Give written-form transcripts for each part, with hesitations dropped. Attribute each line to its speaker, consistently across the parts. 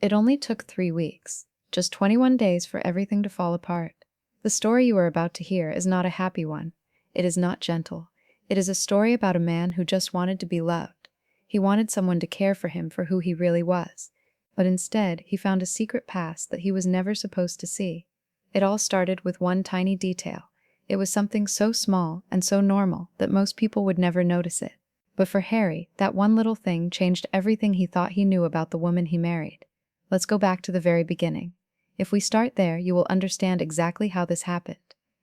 Speaker 1: It only took 3 weeks, just 21 days for everything to fall apart. The story you are about to hear is not a happy one. It is not gentle. It is a story about a man who just wanted to be loved. He wanted someone to care for him for who he really was. But instead, he found a secret past that he was never supposed to see. It all started with one tiny detail. It was something so small and so normal that most people would never notice it. But for Harry, that one little thing changed everything he thought he knew about the woman he married. Let's go back to the very beginning. If we start there, you will understand exactly how this happened.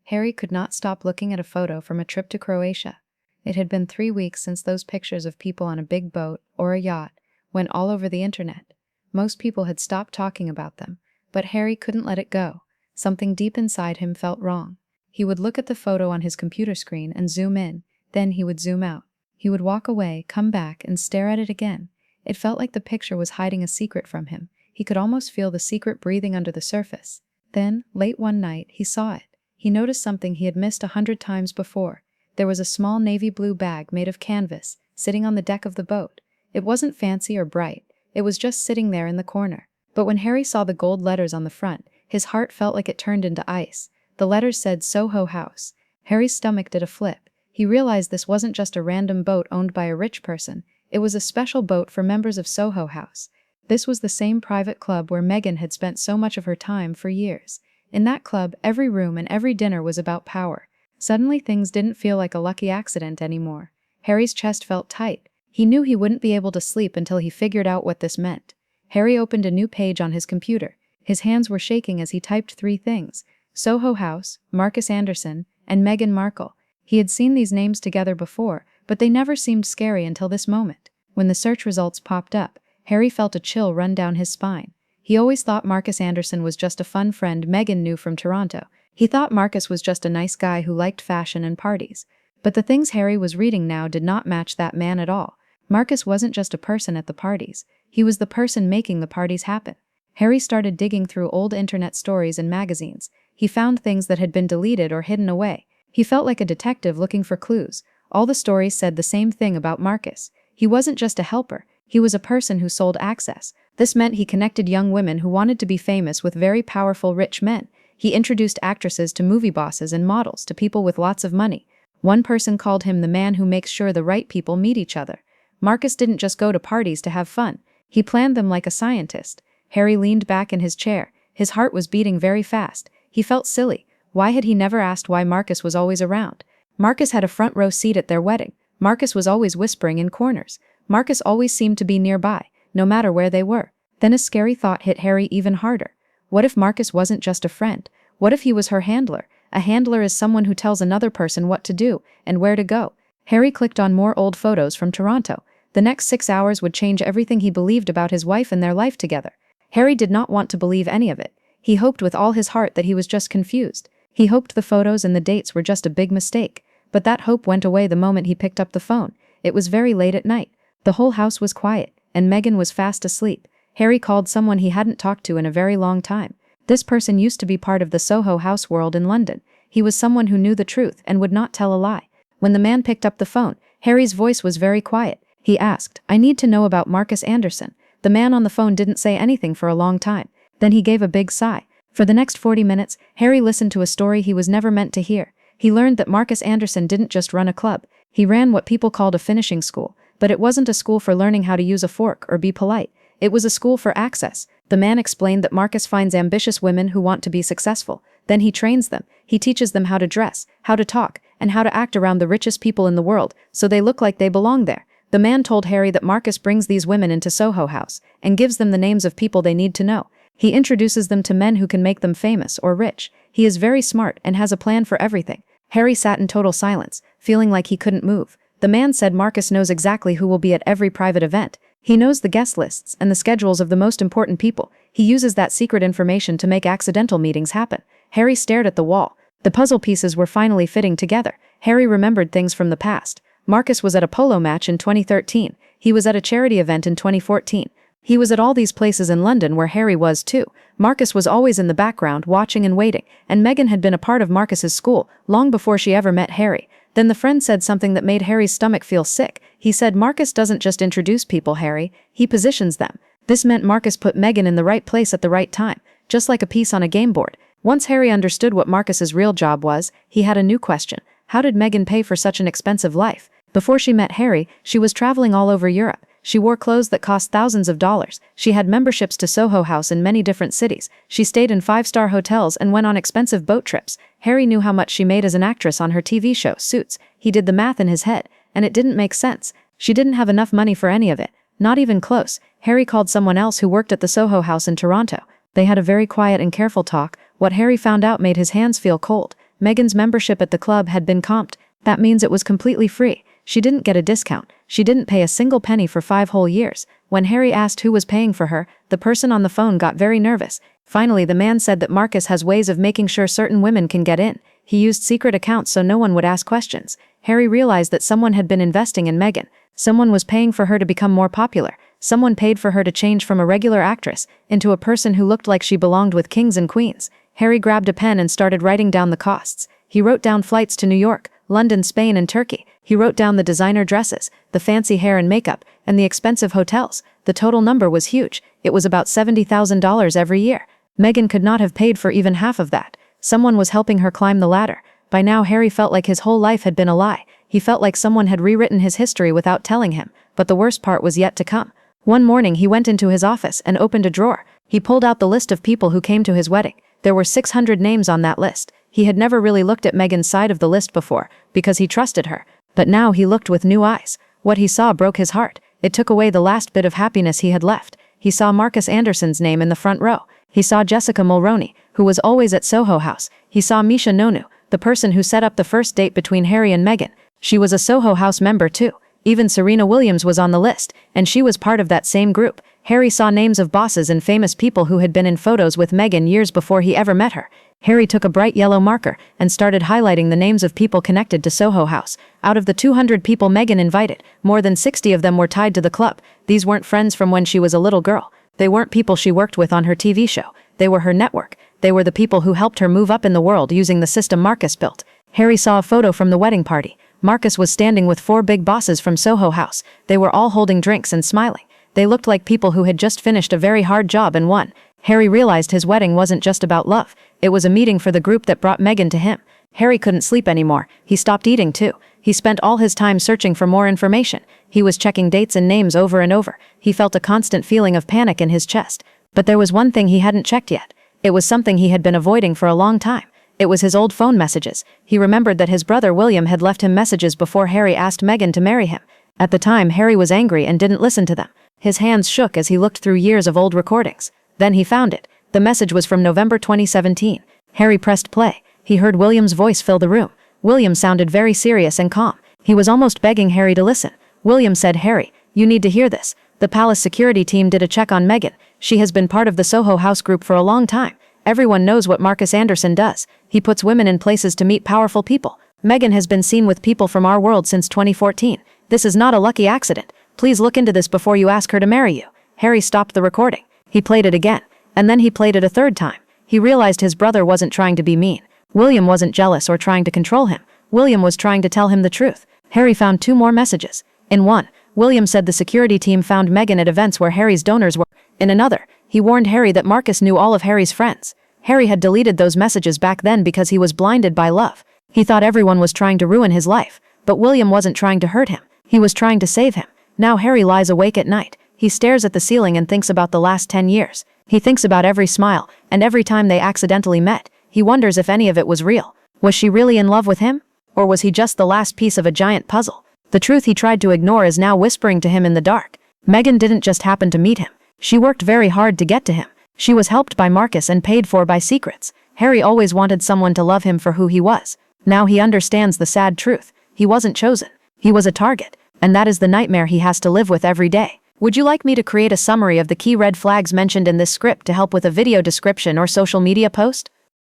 Speaker 1: Harry could not stop looking at a photo from a trip to Croatia. It had been 3 weeks since those pictures of people on a big boat or a yacht went all over the internet. Most people had stopped talking about them, but Harry couldn't let it go. Something deep inside him felt wrong. He would look at the photo on his computer screen and zoom in, then he would zoom out. He would walk away, come back, and stare at it again. It felt like the picture was hiding a secret from him. He could almost feel the secret breathing under the surface. Then, late one night, he saw it. He noticed something he had missed 100 times before. There was a small navy blue bag made of canvas, sitting on the deck of the boat. It wasn't fancy or bright. It was just sitting there in the corner. But when Harry saw the gold letters on the front, his heart felt like it turned into ice. The letters said Soho House. Harry's stomach did a flip. He realized this wasn't just a random boat owned by a rich person. It was a special boat for members of Soho House. This was the same private club where Meghan had spent so much of her time for years. In that club, every room and every dinner was about power. Suddenly things didn't feel like a lucky accident anymore. Harry's chest felt tight. He knew he wouldn't be able to sleep until he figured out what this meant. Harry opened a new page on his computer. His hands were shaking as he typed 3 things: Soho House, Marcus Anderson, and Meghan Markle. He had seen these names together before, but they never seemed scary until this moment. When the search results popped up, Harry felt a chill run down his spine. He always thought Marcus Anderson was just a fun friend Meghan knew from Toronto. He thought Marcus was just a nice guy who liked fashion and parties. But the things Harry was reading now did not match that man at all. Marcus wasn't just a person at the parties. He was the person making the parties happen. Harry started digging through old internet stories and magazines. He found things that had been deleted or hidden away. He felt like a detective looking for clues. All the stories said the same thing about Marcus. He wasn't just a helper. He was a person who sold access. This meant he connected young women who wanted to be famous with very powerful rich men. He introduced actresses to movie bosses and models to people with lots of money. One person called him the man who makes sure the right people meet each other. Marcus didn't just go to parties to have fun. He planned them like a scientist. Harry leaned back in his chair. His heart was beating very fast. He felt silly. Why had he never asked why Marcus was always around? Marcus had a front row seat at their wedding. Marcus was always whispering in corners. Marcus always seemed to be nearby, no matter where they were. Then a scary thought hit Harry even harder. What if Marcus wasn't just a friend? What if he was her handler? A handler is someone who tells another person what to do and where to go. Harry clicked on more old photos from Toronto. The next 6 hours would change everything he believed about his wife and their life together. Harry did not want to believe any of it. He hoped with all his heart that he was just confused. He hoped the photos and the dates were just a big mistake. But that hope went away the moment he picked up the phone. It was very late at night. The whole house was quiet, and Meghan was fast asleep. Harry called someone he hadn't talked to in a very long time. This person used to be part of the Soho House world in London. He was someone who knew the truth and would not tell a lie. When the man picked up the phone, Harry's voice was very quiet. He asked, "I need to know about Marcus Anderson." The man on the phone didn't say anything for a long time. Then he gave a big sigh. For the next 40 minutes, Harry listened to a story he was never meant to hear. He learned that Marcus Anderson didn't just run a club. He ran what people called a finishing school. But it wasn't a school for learning how to use a fork or be polite. It was a school for access. The man explained that Marcus finds ambitious women who want to be successful. Then he trains them. He teaches them how to dress, how to talk, and how to act around the richest people in the world, so they look like they belong there. The man told Harry that Marcus brings these women into Soho House and gives them the names of people they need to know. He introduces them to men who can make them famous or rich. He is very smart and has a plan for everything. Harry sat in total silence, feeling like he couldn't move. The man said Marcus knows exactly who will be at every private event. He knows the guest lists and the schedules of the most important people. He uses that secret information to make accidental meetings happen. Harry stared at the wall. The puzzle pieces were finally fitting together. Harry remembered things from the past. Marcus was at a polo match in 2013. He was at a charity event in 2014. He was at all these places in London where Harry was too. Marcus was always in the background, watching and waiting, and Meghan had been a part of Marcus's school long before she ever met Harry. Then the friend said something that made Harry's stomach feel sick. He said, "Marcus doesn't just introduce people, Harry. He positions them." This meant Marcus put Meghan in the right place at the right time, just like a piece on a game board. Once Harry understood what Marcus's real job was, he had a new question. How did Meghan pay for such an expensive life? Before she met Harry, she was traveling all over Europe. She wore clothes that cost thousands of dollars. She had memberships to Soho House in many different cities. She stayed in 5-star hotels and went on expensive boat trips. Harry knew how much she made as an actress on her TV show, Suits. He did the math in his head, and it didn't make sense. She didn't have enough money for any of it. Not even close. Harry called someone else who worked at the Soho House in Toronto. They had a very quiet and careful talk. What Harry found out made his hands feel cold. Meghan's membership at the club had been comped. That means it was completely free. She didn't get a discount. She didn't pay a single penny for 5 whole years. When Harry asked who was paying for her, the person on the phone got very nervous. Finally, the man said that Marcus has ways of making sure certain women can get in. He used secret accounts so no one would ask questions. Harry realized that someone had been investing in Meghan. Someone was paying for her to become more popular. Someone paid for her to change from a regular actress into a person who looked like she belonged with kings and queens. Harry grabbed a pen and started writing down the costs. He wrote down flights to New York, London, Spain, and Turkey. He wrote down the designer dresses, the fancy hair and makeup, and the expensive hotels. The total number was huge. It was about $70,000 every year. Meghan could not have paid for even half of that. Someone was helping her climb the ladder. By now Harry felt like his whole life had been a lie. He felt like someone had rewritten his history without telling him. But the worst part was yet to come. One morning he went into his office and opened a drawer. He pulled out the list of people who came to his wedding. There were 600 names on that list. He had never really looked at Meghan's side of the list before, because he trusted her. But now he looked with new eyes. What he saw broke his heart. It took away the last bit of happiness he had left. He saw Marcus Anderson's name in the front row. He saw Jessica Mulroney, who was always at Soho House. He saw Misha Nonu, the person who set up the first date between Harry and Meghan. She was a Soho House member too. Even Serena Williams was on the list, and she was part of that same group. Harry saw names of bosses and famous people who had been in photos with Meghan years before he ever met her. Harry took a bright yellow marker and started highlighting the names of people connected to Soho House. Out of the 200 people Meghan invited, more than 60 of them were tied to the club. These weren't friends from when she was a little girl. They weren't people she worked with on her TV show. They were her network. They were the people who helped her move up in the world using the system Marcus built. Harry saw a photo from the wedding party. Marcus was standing with 4 big bosses from Soho House. They were all holding drinks and smiling. They looked like people who had just finished a very hard job and won. Harry realized his wedding wasn't just about love. It was a meeting for the group that brought Meghan to him. Harry couldn't sleep anymore. He stopped eating too. He spent all his time searching for more information. He was checking dates and names over and over. He felt a constant feeling of panic in his chest. But there was one thing he hadn't checked yet. It was something he had been avoiding for a long time. It was his old phone messages. He remembered that his brother William had left him messages before Harry asked Meghan to marry him. At the time, Harry was angry and didn't listen to them. His hands shook as he looked through years of old recordings. Then he found it. The message was from November 2017. Harry pressed play. He heard William's voice fill the room. William sounded very serious and calm. He was almost begging Harry to listen. William said, "Harry, you need to hear this. The palace security team did a check on Meghan. She has been part of the Soho House group for a long time. Everyone knows what Marcus Anderson does. He puts women in places to meet powerful people. Meghan has been seen with people from our world since 2014. This is not a lucky accident. Please look into this before you ask her to marry you." Harry stopped the recording. He played it again. And then he played it a third time. He realized his brother wasn't trying to be mean. William wasn't jealous or trying to control him. William was trying to tell him the truth. Harry found 2 more messages. In one, William said the security team found Meghan at events where Harry's donors were. In another, he warned Harry that Marcus knew all of Harry's friends. Harry had deleted those messages back then because he was blinded by love. He thought everyone was trying to ruin his life. But William wasn't trying to hurt him. He was trying to save him. Now Harry lies awake at night. He stares at the ceiling and thinks about the last 10 years. He thinks about every smile, and every time they accidentally met. He wonders if any of it was real. Was she really in love with him? Or was he just the last piece of a giant puzzle? The truth he tried to ignore is now whispering to him in the dark. Meghan didn't just happen to meet him. She worked very hard to get to him. She was helped by Marcus and paid for by secrets. Harry always wanted someone to love him for who he was. Now he understands the sad truth. He wasn't chosen. He was a target. And that is the nightmare he has to live with every day. Would you like me to create a summary of the key red flags mentioned in this script to help with a video description or social media post?